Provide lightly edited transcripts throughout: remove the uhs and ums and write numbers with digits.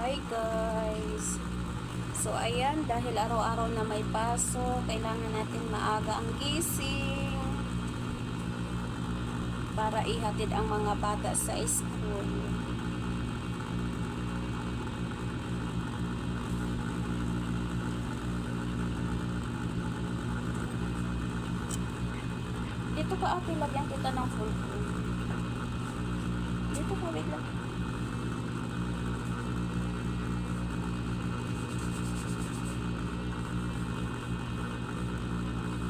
Hi guys! So ayan, dahil araw-araw na may pasok, kailangan natin maaga ang gising para ihatid ang mga bata sa school. Dito ka ate, lagyan kita ng full food. Dito ka, wait lang.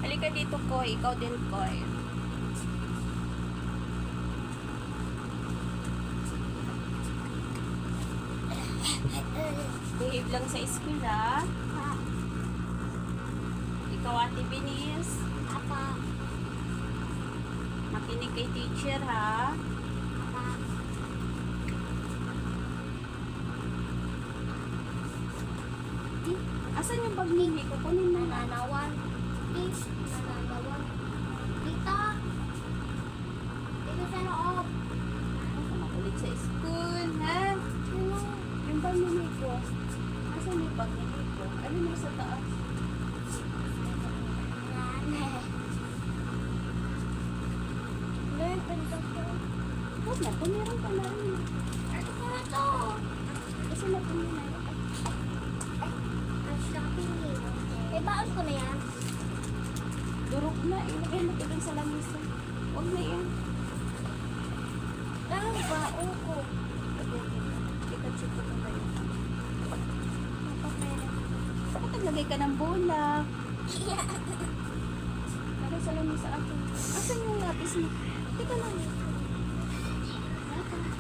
Halika dito, Koy. Ikaw din, Koy. Behave lang sa school, ha? Ikaw, Ate Binis. Apa. Makinig kay teacher, ha? Apa. Asan yung bag ni kukunin na? Nananawan. Please. Nananawan. Dito. Dito sa loob. Ako makulit sa school, ha? Yung bag ni Nico. Asan yung bag ni Nico? Ano mo sa taas? Huwag na, pumirang ka na rin. Ano ko na to? Kasi napunin na yun. Ang shopping eh. Eh, baon ko na yan. Durog na, ilagay mo ito dun sa lamisa. Huwag na yan. Ano baon ko? Ika-check ko ba yun? Bakit naglagay ka ng bola? Lagay sa lamisa akin. Asan yung lapis mo? Teka lang.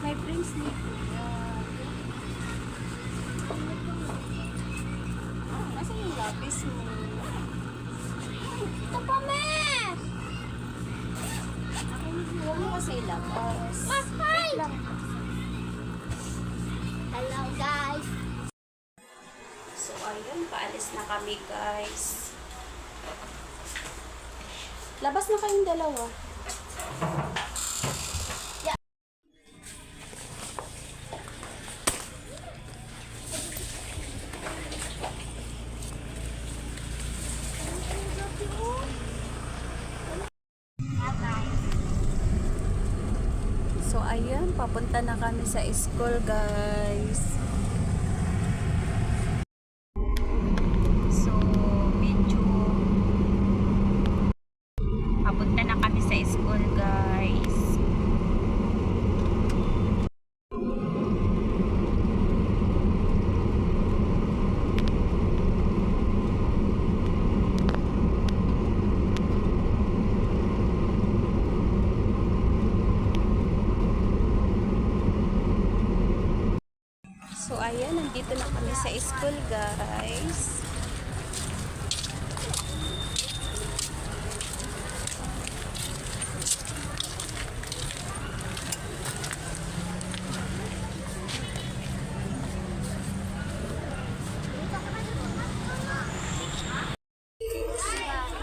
My friends ni. Asan yung lapis mo? Ito pa, me! Huwag mo kasi ilabas. Hi! Hello, guys. So, ayun. Paalis na kami, guys. Labas na kayong dalawa. So, ayun. Papunta na kami sa school, guys. So, medyo papunta na kami sa school, guys. So, ayan, nandito na kami sa school, guys.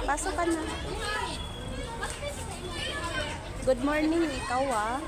Pasok ka na. Good morning, ikaw ah.